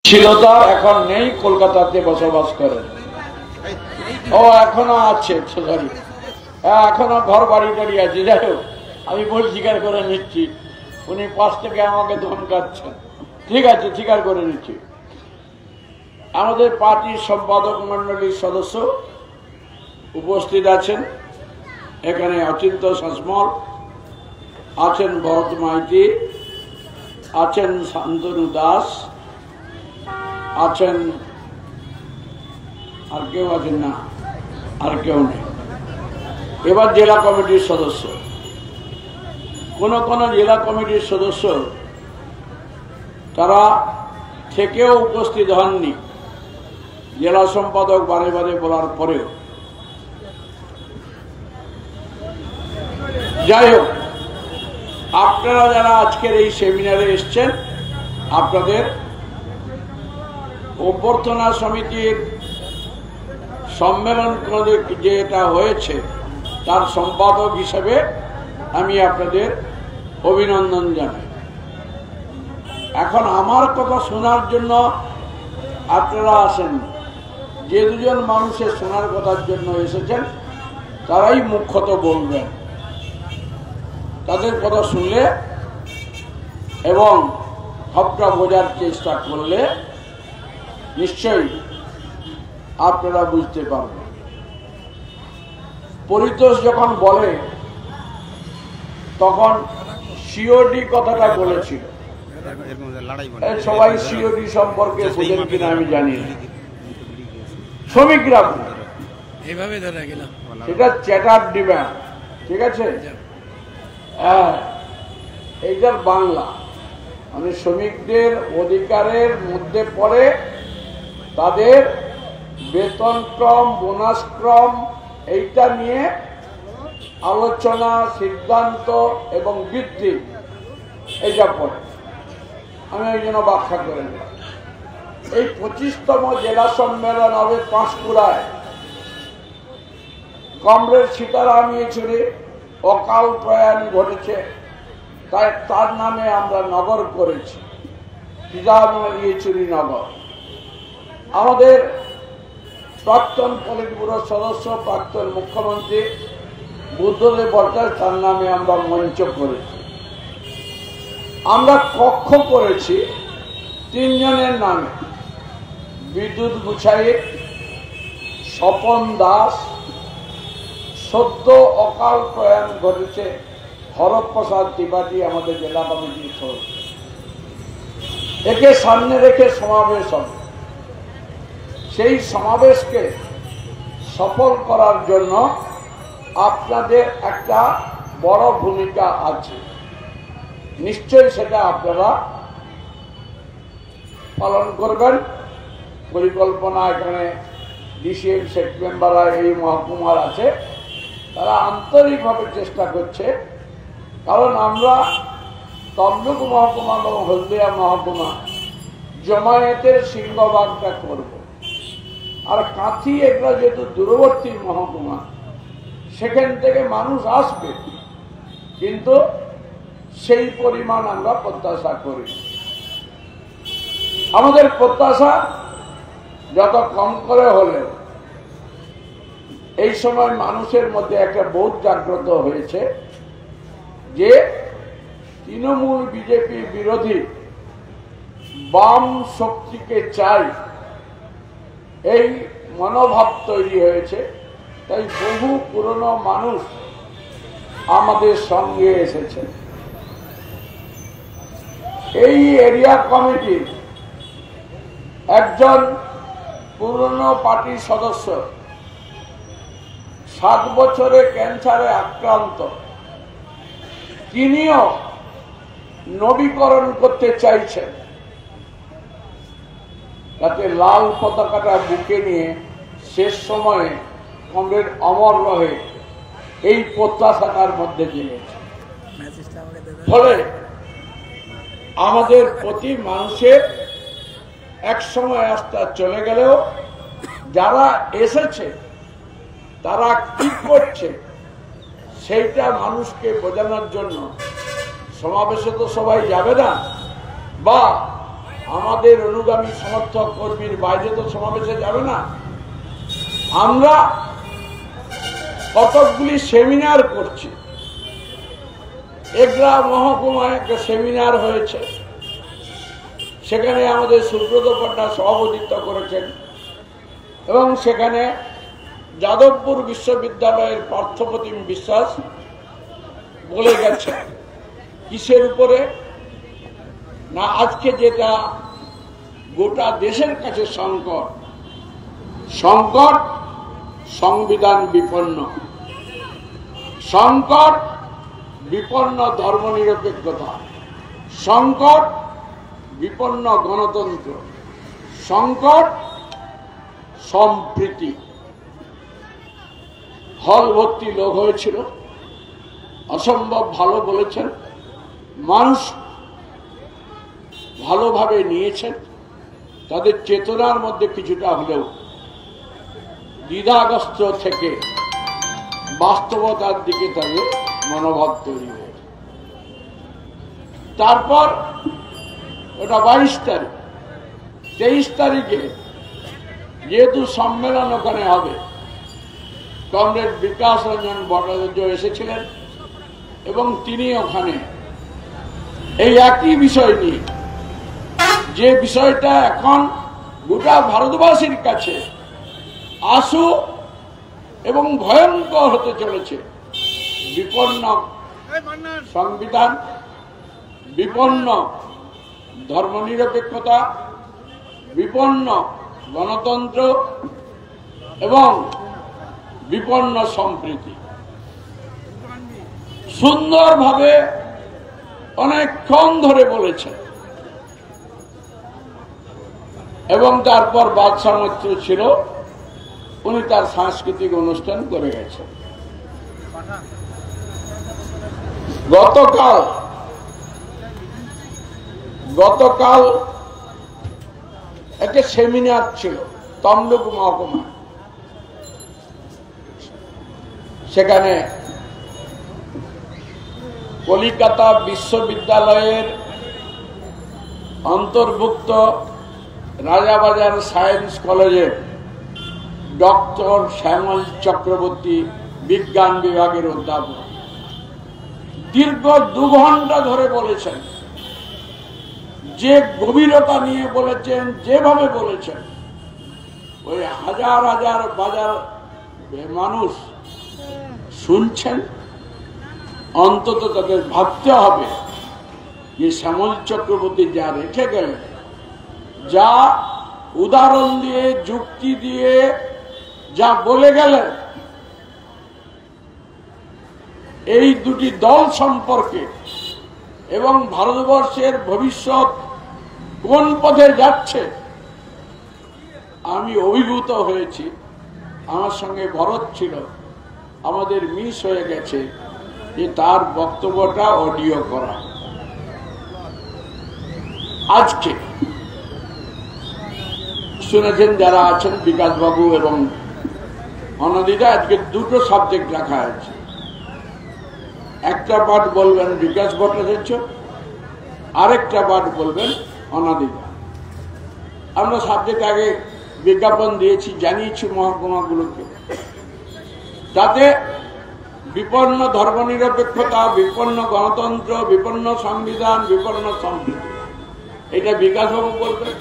ছিল তার, এখন নেই, কলকাতাতে বসবাস করেন। ও এখনো আছে, সরি, এখনো ঘর বাড়ি টাড়ি আছে। যাই হোক, আমি ভুল স্বীকার করে নিচ্ছি, উনি পাশ থেকে আমাকে ধমকাচ্ছেন। ঠিক আছে, স্বীকার করে নিচ্ছি। আমাদের পার্টির সম্পাদক মন্ডলীর সদস্য উপস্থিত আছেন এখানে। অচিন্ত শাসমল আছেন, ভরত মাইতি আছেন, শান্তনু দাস আছেন, আর কেউ আছেন না? আর কেউ নেই। এবার জেলা কমিটির সদস্য, কোন কোন জেলা কমিটির সদস্য তারা থেকেও উপস্থিত হননি, জেলা সম্পাদক বারে বারে বলার পরেও। যাই হোক, আপনারা যারা আজকের এই সেমিনারে এসছেন, আপনাদের অভ্যর্থনা সমিতির সম্মেলন যেটা হয়েছে তার সম্পাদক হিসেবে আমি আপনাদের অভিনন্দন জানাই। এখন আমার কথা শোনার জন্য আপনারা আসেন, যে দুজন মানুষের শোনার কথার জন্য এসেছেন তারাই মুখ্যত বলবেন। তাদের কথা শুনলে এবং সবটা বোঝার চেষ্টা করলে নিশ্চয়ই আপনারা বুঝতে পারবেন। পরিতোষ যখন বলে তখন সিওডি কথাটা বলেছিল। সবাই সিওডি সম্পর্কে বোঝেন কিনা আমি জানি না, শ্রমিকরা সেটা চ্যাটার ডিমান্ড, ঠিক আছে। হ্যাঁ, এইটার বাংলা মানে শ্রমিকদের অধিকারের মধ্যে পড়ে তাদের বেতন ক্রম, বোনাস ক্রম, এইটা নিয়ে আলোচনা, সিদ্ধান্ত এবং বৃদ্ধি, এইটা পড়ে। আমি এই জন্য ব্যাখ্যা করে নিলাম। এই 25তম জেলা সম্মেলন হবে পাঁশকুড়ায়। কমরেড সীতারাম ইয়েচুরি অকাল প্রয়াণ ঘটেছে, তাই তার নামে আমরা নগর করেছি, সীতারাম ইয়েচুরি নগর। আমাদের প্রাক্তন পলিট ব্যুরো সদস্য, প্রাক্তন মুখ্যমন্ত্রী বুদ্ধদেব ভট্টাচার্য, তার নামে আমরা মঞ্চ করেছি। আমরা কক্ষ করেছি 3 জনের নামে, বিদ্যুৎ গুছাই, স্বপন দাস, সদ্য অকাল প্রয়াণ ঘটেছে হরপ্রসাদ ত্রিপাঠী, আমাদের জেলা কমিটির সদস্য। একে সামনে রেখে সমাবেশ হবে। সেই সমাবেশকে সফল করার জন্য আপনাদের একটা বড় ভূমিকা আছে, নিশ্চয়ই সেটা আপনারা পালন করবেন। পরিকল্পনা এখানে ডিসিএম সেট মেম্বাররা এই মহকুমার আছে, তারা আন্তরিকভাবে চেষ্টা করছে। কারণ আমরা তমলুক মহকুমা এবং হলদিয়া মহকুমা জমায়েতের সিংহভাগটা করব। আর কাঁথি এগুলো যেহেতু দূরবর্তী মহকুমা, সেখান থেকে মানুষ আসবে, কিন্তু সেই পরিমাণ আমরা প্রত্যাশা করি। আমাদের প্রত্যাশা যত কম করে হলেও এই সময় মানুষের মধ্যে একটা বোধ জাগ্রত হয়েছে যে তৃণমূল বিজেপি বিরোধী বাম শক্তিকে চাই, এই মনোভাব তৈরি হয়েছে। তাই বহু পুরনো মানুষ আমাদের সঙ্গে এসেছে। এই এরিয়া কমিটির একজন পুরনো পার্টির সদস্য, 7 বছরে ক্যান্সারে আক্রান্ত, তিনিও নবীকরণ করতে চাইছেন, যাতে লাল পতাকাটা বুকে নিয়ে শেষ সময়ে কমরেড অমর রহে, এই প্রত্যাশাটার মধ্যে দিয়েছে। ফলে আমাদের প্রতি মানুষের এক সময় আস্থা চলে গেলেও যারা এসেছে তারা কি করছে সেইটা মানুষকে বোঝানোর জন্য সমাবেশে তো সবাই যাবে না, বা আমাদের অনুগামী সমর্থক কর্মীর বাইরে তো সমাবেশে যাবে না। আমরা কতকগুলি সেমিনার করছি। এগরা মহকুমায় একটা সেমিনার হয়েছে, সেখানে আমাদের সুব্রত পান্ডা সভাপতিত্ব করেছেন এবং সেখানে যাদবপুর বিশ্ববিদ্যালয়ের পার্থপ্রতিম বিশ্বাস বলে গেছে কিসের উপরে না, আজকে যেটা গোটা দেশের কাছে সংকট, সংবিধান বিপন্ন, সংকট বিপন্ন ধর্মনিরপেক্ষতা, সংকট বিপন্ন গণতন্ত্র, সংকট সম্প্রীতি। হল ভর্তি লোক হয়েছিল, অসম্ভব ভালো বলেছেন, মানুষ ভালোভাবে নিয়েছেন। তাদের চেতনার মধ্যে কিছুটা হলেও দ্বিধাগ্রস্ত থেকে বাস্তবতার দিকে তাদের মনোভাব তৈরি হয়েছে। তারপর ওটা 22 তারিখ, 23 তারিখে যেহেতু সম্মেলন ওখানে হবে, কমরেড বিকাশ রঞ্জন ভট্টাচার্য এসেছিলেন এবং তিনি ওখানে এই একই বিষয় নিয়ে, যে বিষয়টা এখন গোটা ভারতবাসীর কাছে আশু এবং ভয়ঙ্কর হতে চলেছে, বিপন্ন সংবিধান, বিপন্ন ধর্মনিরপেক্ষতা, বিপন্ন গণতন্ত্র এবং বিপন্ন সম্প্রীতি। সুন্দরভাবে অনেকক্ষণ ধরে বলেছেন এবং তারপর বাদশাহ মৈত্র ছিল, উনি তার সাংস্কৃতিক অনুষ্ঠান করে গেছেন। গতকাল একটা সেমিনার ছিল তমলুক মহকুমা, সেখানে কলিকাতা বিশ্ববিদ্যালয়ের অন্তর্ভুক্ত রাজাবাজার সায়েন্স কলেজের ডক্টর শ্যামল চক্রবর্তী বিজ্ঞান বিভাগের অধ্যাপক দীর্ঘ 2 ঘন্টা ধরে বলেছেন। যে গভীরতা নিয়ে বলেছেন, যেভাবে বলেছেন, ওই হাজার হাজার বাজার মানুষ শুনছেন। অন্তত তাদের ভাবতে হবে যে শ্যামল চক্রবর্তী যা রেখে গেলেন, যা উদাহরণ দিয়ে, যুক্তি দিয়ে যা বলে গেলেন, এই দুটি দল সম্পর্কে এবং ভারতবর্ষের ভবিষ্যৎ কোন পথে যাচ্ছে আমি অভিভূত হয়েছি। আমার সঙ্গে ভরত ছিল, আমাদের মিস হয়ে গেছে যে তার বক্তব্যটা অডিও করা। আজকে শুনেছেন যারা আছেন, বিকাশ বাবু এবং অনদিতা, আজকে 2টো সাবজেক্ট রাখা আছে। একটা পাঠ বলবেন বিকাশ ভট্টাচার্য, আরেকটা পাঠ বলবেন অনাদিতা। আমরা সাবজেক্ট আগে বিজ্ঞাপন দিয়েছি, জানিয়েছি মহকুমাগুলোকে, তাতে বিপন্ন ধর্মনিরপেক্ষতা, বিপন্ন গণতন্ত্র, বিপন্ন সংবিধান, বিপন্ন সম্প্রীতি, এটা বিকাশবাবু বলবেন।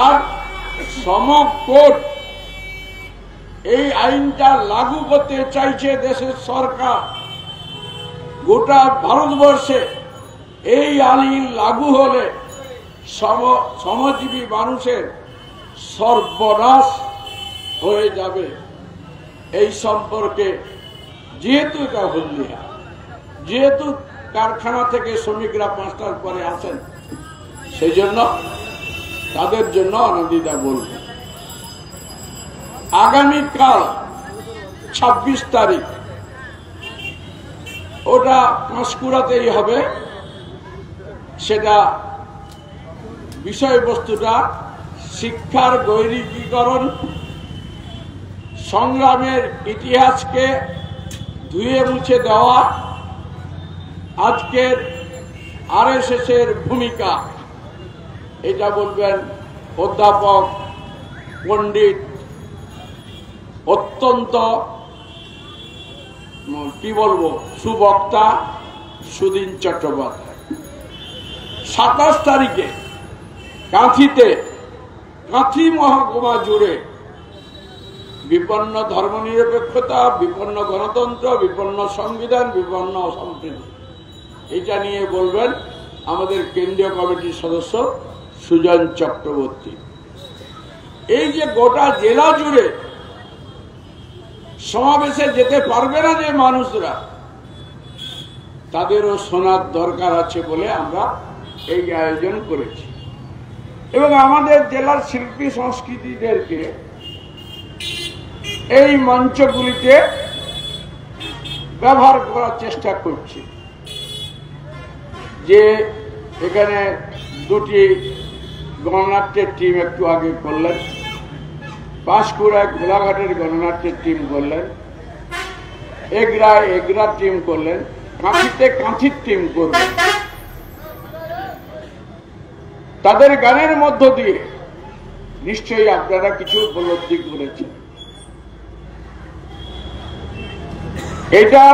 আর সমকোট, এই আইনটা লাগু করতে চাইছে দেশের সরকার। গোটা ভারতবর্ষে এই আইন লাগু হলে শ্রমজীবী মানুষের সর্বনাশ হয়ে যাবে। এই সম্পর্কে যেহেতু এটা হলদিয়া, যেহেতু কারখানা থেকে শ্রমিকরা 5টার পরে আসেন, সেই জন্য তাদের জন্য অনাদিতা বলবে। আগামীকাল 26 তারিখ ওটা পাঁশকুড়াতেই হবে। সেটা বিষয়বস্তুটা শিক্ষার গৈরিকীকরণ, সংগ্রামের ইতিহাসকে ধুয়ে মুছে দেওয়া, আজকের আরএসএস এর ভূমিকা এটা বলবেন অধ্যাপক পণ্ডিত অত্যন্ত কি বলবো সুবক্তা সুধীন চট্টোপাধ্যায়। 27 তারিখে কাঁথিতে, কাঁথি মহকুমা জুড়ে বিপন্ন ধর্মনিরপেক্ষতা, বিপন্ন গণতন্ত্র, বিপন্ন সংবিধান, বিপন্ন সম্প্রীতি, এটা নিয়ে বলবেন আমাদের কেন্দ্রীয় কমিটির সদস্য সুজন চক্রবর্তী। এই যে গোটা জেলা জুড়ে সমাবেশে যেতে পারবে না যে মানুষরা, তাদেরও শোনার দরকার আছে বলে আমরা এই আয়োজন করেছি। এবং আমাদের জেলার শিল্পী সংস্কৃতিদেরকে এই মঞ্চগুলিতে ব্যবহার করার চেষ্টা করছি। যে এখানে দুটি গণনাট্যের টিম একটু আগে করলেন, পাঁশকুড়ায় গোলাঘাটের গণনাট্যের টিম করলেন, এগরায় এগরার টিম করলেন, কাঁথিতে কাঁথির টিম করলেন। তাদের গানের মধ্য দিয়ে নিশ্চয়ই আপনারা কিছু উপলব্ধি করেছেন। এটা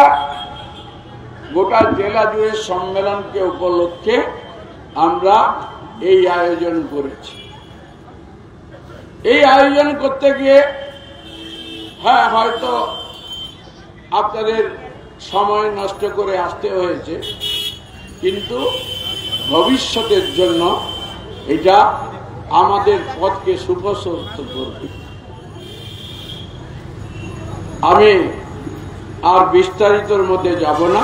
গোটা জেলা জুড়ে সম্মেলনকে উপলক্ষে আমরা এই আয়োজন করেছি। এই আয়োজন করতে গিয়ে হ্যাঁ হয়তো আপনাদের সময় নষ্ট করে আসতে হয়েছে, কিন্তু ভবিষ্যতের জন্য এটা আমাদের পথকে সুপ্রশস্ত করবে। আমি আর বিস্তারিতর মধ্যে যাব না,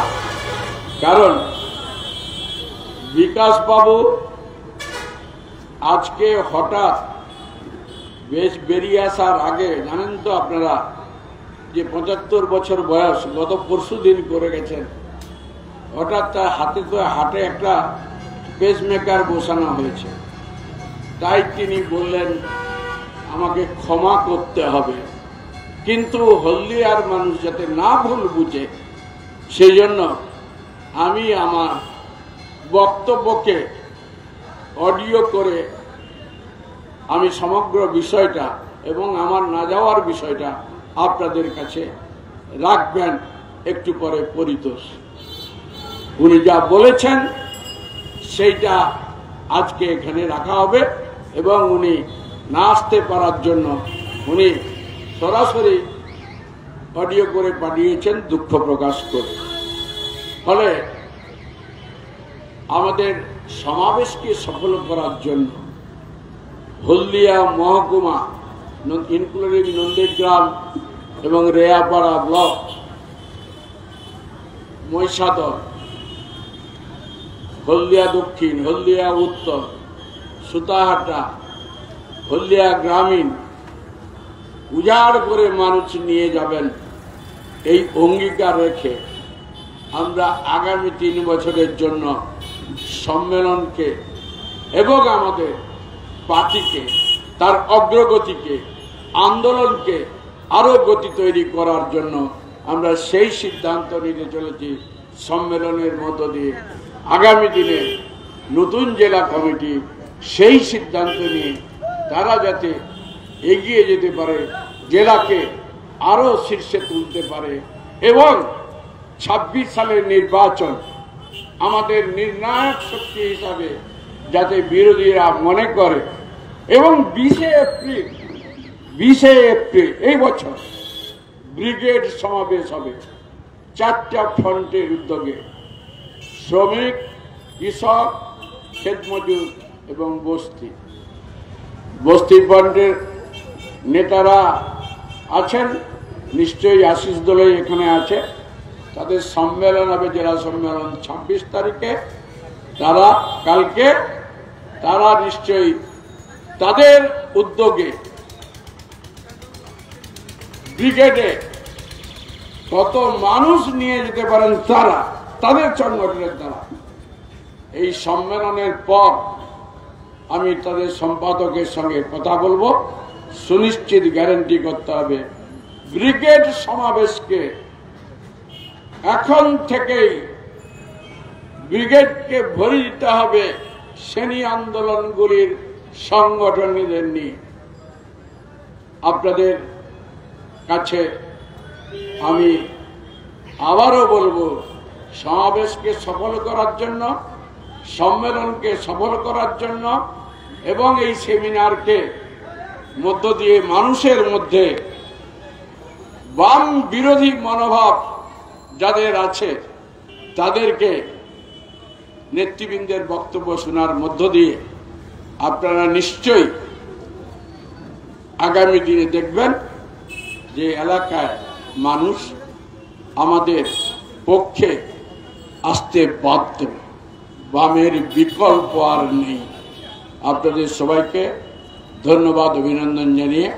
কারণ বিকাশ বাবু আজকে হঠাৎ বেশ বেরিয়ে আসার আগে জানেন তো আপনারা যে 75 বছর বয়স, গত পরশু দিন করে গেছেন। হঠাৎ তার হাটে একটা পেসমেকার বসানো হয়েছে। তাই তিনি বললেন আমাকে ক্ষমা করতে হবে, কিন্তু হলদিয়ার মানুষ যাতে না ভুল বুঝে সেই জন্য আমি আমার বক্তব্যকে অডিও করে আমি সমগ্র বিষয়টা এবং আমার না যাওয়ার বিষয়টা আপনাদের কাছে রাখবেন একটু পরে পরিতোষ। উনি যা বলেছেন সেইটা আজকে এখানে রাখা হবে এবং উনি না আসতে পারার জন্য উনি সরাসরি অডিও করে পাঠিয়েছেন দুঃখ প্রকাশ করে। ফলে আমাদের সমাবেশকে সফল করার জন্য হলদিয়া মহকুমা ইনক্লুডিং নন্দীগ্রাম এবং রেয়াপাড়া ব্লক, মহিষাদল, হলদিয়া দক্ষিণ, হলদিয়া উত্তর, সুতাহাটা, হলদিয়া গ্রামীণ উজাড় করে মানুষ নিয়ে যাবেন, এই অঙ্গীকার রেখে আমরা আগামী 3 বছরের জন্য সম্মেলনকে এবং আমাদের পার্টিকে, তার অগ্রগতিকে, আন্দোলনকে আরো গতি তৈরি করার জন্য আমরা সেই সিদ্ধান্ত নিতে চলেছি। সম্মেলনের মধ্য দিয়ে আগামী দিনে নতুন জেলা কমিটি সেই সিদ্ধান্ত নিয়ে তারা যাতে এগিয়ে যেতে পারে, জেলাকে আরো শীর্ষে তুলতে পারে এবং 26 সালের নির্বাচন আমাদের নির্ণায়ক শক্তি হিসাবে যাতে বিরোধীরা মনে করে। এবং 20 এপ্রিল এই বছর ব্রিগেড সমাবেশ হবে 4টা ফ্রন্টের উদ্যোগে, শ্রমিক, কৃষক, ক্ষেত মজুর এবং বস্তি ফ্রন্টের নেতারা আছেন নিশ্চয়ই, আশিস দোলাই এখানে আছে। তাদের সম্মেলন হবে, জেলা সম্মেলন 26 তারিখে। তারা কালকে তারা নিশ্চয়ই তাদের উদ্যোগে ব্রিগেডে কত মানুষ নিয়ে যেতে পারেন তারা, তাদের সংগঠনের দ্বারা। এই সম্মেলনের পর আমি তাদের সম্পাদকের সঙ্গে কথা বলবো, সুনিশ্চিত গ্যারান্টি করতে হবে ব্রিগেড সমাবেশকে এখন থেকেই ব্রিগেডকে ভরে দিতে হবে শ্রেণী আন্দোলনগুলির সংগঠনদের নিয়ে আপনাদের কাছে আমি আবারও বলবো, সমাবেশকে সফল করার জন্য, সম্মেলনকে সফল করার জন্য এবং এই সেমিনারকে মধ্য দিয়ে মানুষের মধ্যে বাম বিরোধী মনোভাব যাদের আছে তাদেরকে নেতৃবৃন্দের বক্তব্য শোনার মধ্য দিয়ে আপনারা নিশ্চয়ই আগামী দিনে দেখবেন যে এলাকায় মানুষ আমাদের পক্ষে আসতে বাধ্য। বামের বিকল্প আর নেই। আপনাদের সবাইকে ধন্যবাদ, অভিনন্দন জানিয়ে